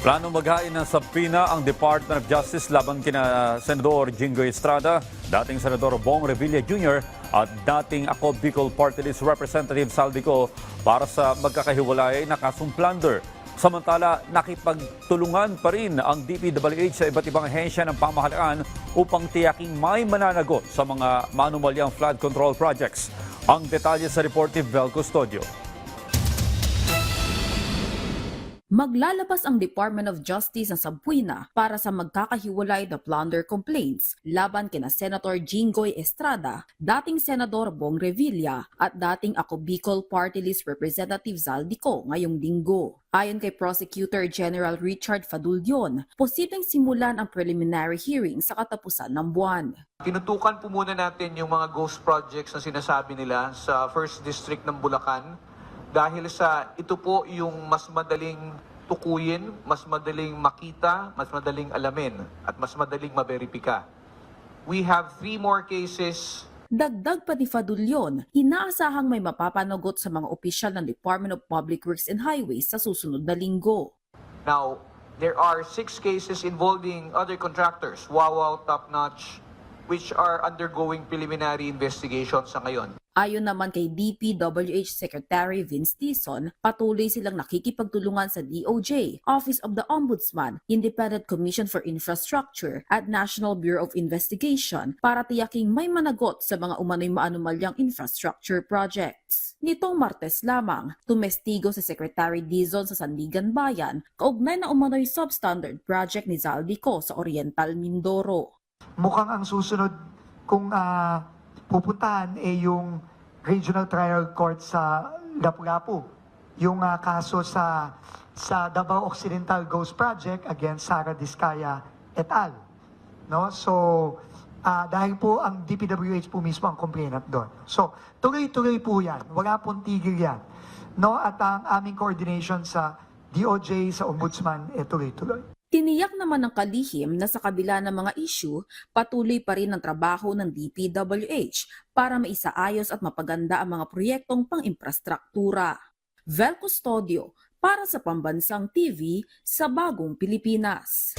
Plano maghain ng subpoena ang Department of Justice laban kina Senador Jinggoy Estrada, dating Senador Bong Revilla Jr. at dating Ako Bicol Party List Representative Saldico para sa magkakahiwalay na kasong plunder. Samantala, nakipagtulungan pa rin ang DPWH sa iba't ibang ahensya ng pamahalaan upang tiyaking may mananagot sa mga maanumalyang flood control projects. Ang detalye sa report ni Vel Custodio. Maglalabas ang Department of Justice ng subpoena para sa magkakahiwalay na plunder complaints laban kina Senator Jinggoy Estrada, dating Senador Bong Revilla at dating Ako Bicol Party List Representative Zaldico ngayong linggo. Ayon kay Prosecutor General Richard Fadulyon, posibleng simulan ang preliminary hearing sa katapusan ng buwan. Tinutukan po muna natin yung mga ghost projects na sinasabi nila sa 1st District ng Bulacan dahil sa ito po yung mas madaling tukuyin, mas madaling makita, mas madaling alamin at mas madaling maberipika. We have 3 more cases. Dagdag pa ni Fadulyon, inaasahang may mapapanagot sa mga opisyal ng Department of Public Works and Highways sa susunod na linggo. Now, there are 6 cases involving other contractors, Wawaw, Top Notch, which are undergoing preliminary investigation sa ngayon. Ayon naman kay DPWH Secretary Vince Tison, patuloy silang nakikipagtulungan sa DOJ, Office of the Ombudsman, Independent Commission for Infrastructure at National Bureau of Investigation para tiyaking may managot sa mga umano'y maanumalyang infrastructure projects. Nitong Martes lamang, tumestigo si Secretary Dizon sa Sandigan Bayan kaugnay na umano'y substandard project ni Zaldico sa Oriental Mindoro. Mukhang ang susunod kung pupuntahan yung Regional Trial Court sa Lapu-Lapu. Yung kaso sa Davao Occidental Ghost Project against Sara Diskaya et al. No? So, dahil po ang DPWH po mismo ang complainant doon. So, tuloy-tuloy po yan. Wala pong tigil yan. No? At ang aming coordination sa DOJ, sa Ombudsman, tuloy-tuloy. Tiniyak naman ng kalihim na sa kabila ng mga issue, patuloy pa rin ang trabaho ng DPWH para maisaayos at mapaganda ang mga proyektong pang-infrastruktura. Vel Custodio para sa Pambansang TV sa Bagong Pilipinas.